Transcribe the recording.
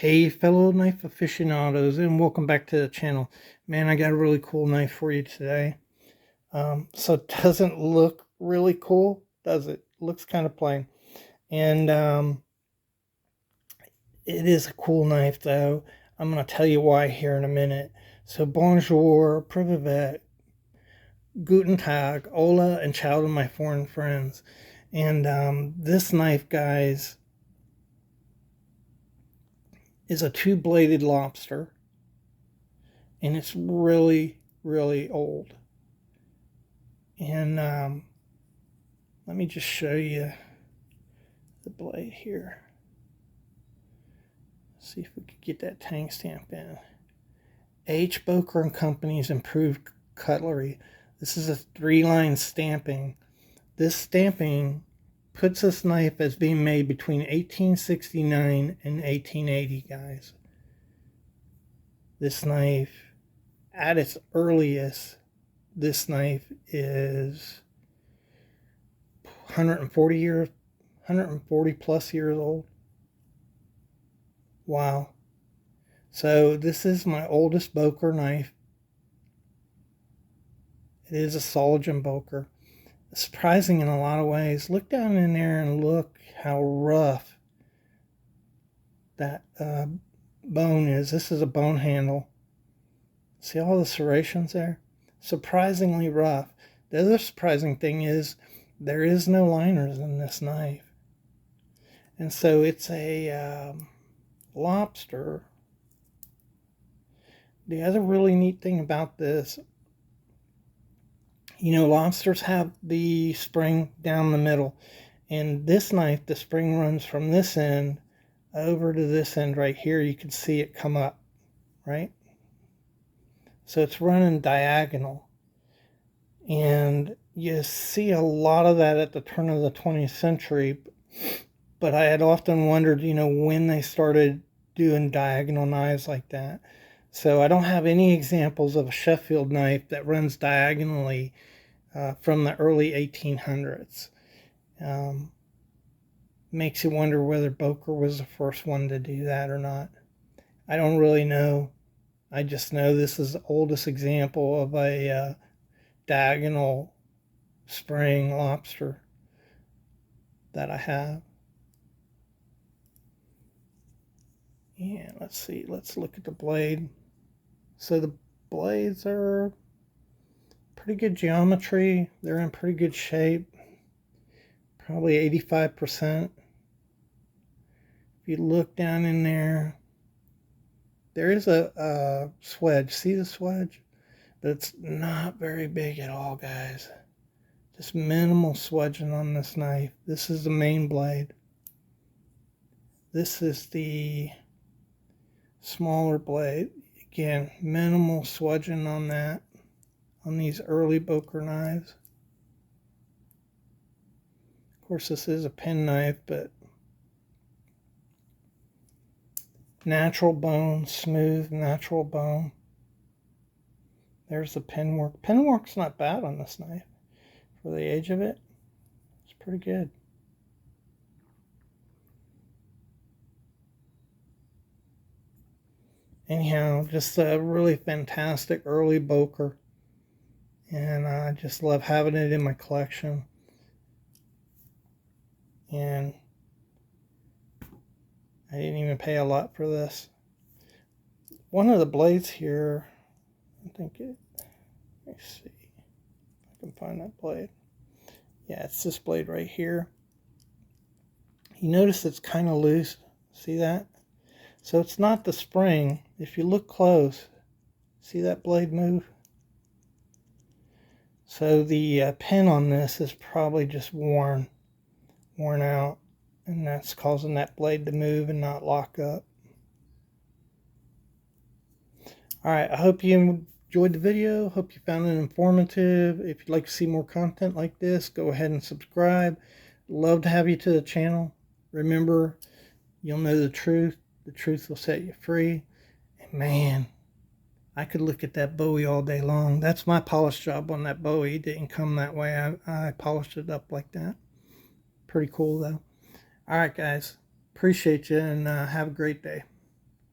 Hey fellow knife aficionados, and welcome back to the channel. Man, I got a really cool knife for you today. So it doesn't look really cool, does it? Looks kind of plain. And it is a cool knife though. I'm going to tell you why here in a minute. So bonjour, privet, guten tag, hola, and ciao to my foreign friends. And this knife, guys, is a two-bladed lobster. And it's really, really old. And let me just show you the blade here. See if we could get that tang stamp in. H. Boker and Company's Improved Cutlery. This is a 3-line stamping. This stamping puts this knife as being made between 1869 and 1880, guys. This knife, at its earliest, this knife is 140 plus years old. Wow. So this is my oldest Boker knife. It is a Soligen Boker. Surprising in a lot of ways. Look down in there and look how rough that bone is. This is a bone handle. See all the serrations there? Surprisingly rough. The other surprising thing is there is no liners in this knife. And so it's a lobster. The other really neat thing about this, you know, lobsters have the spring down the middle. And this knife, the spring runs from this end over to this end right here. You can see it come up, right? So it's running diagonal. And you see a lot of that at the turn of the 20th century. But I had often wondered, you know, when they started doing diagonal knives like that. So I don't have any examples of a Sheffield knife that runs diagonally from the early 1800s. Makes you wonder whether Boker was the first one to do that or not. I don't really know. I just know this is the oldest example of a diagonal spring lobster that I have. And let's see, let's look at the blade. So the blades are pretty good geometry. They're in pretty good shape. Probably 85%. If you look down in there, there is a swedge. See the swedge? But it's not very big at all, guys. Just minimal swedging on this knife. This is the main blade. This is the smaller blade. Again, minimal swedging on that, on these early Boker knives. Of course, this is a pen knife, but natural bone, smooth, natural bone. There's the pen work. Pen work's not bad on this knife. For the age of it, it's pretty good. Anyhow, just a really fantastic early Boker. And I just love having it in my collection. And I didn't even pay a lot for this. One of the blades here, I think it, let me see if I can find that blade. Yeah, it's this blade right here. You notice it's kind of loose. See that? So it's not the spring. If you look close, see that blade move? So the pin on this is probably just worn out, and that's causing that blade to move and not lock up. Alright, I hope you enjoyed the video. Hope you found it informative. If you'd like to see more content like this, go ahead and subscribe. Love to have you to the channel. Remember, you'll know the truth. The truth will set you free. And man, I could look at that Bowie all day long. That's my polish job on that Bowie. It didn't come that way. I polished it up like that. Pretty cool though. Alright guys, appreciate you, and have a great day.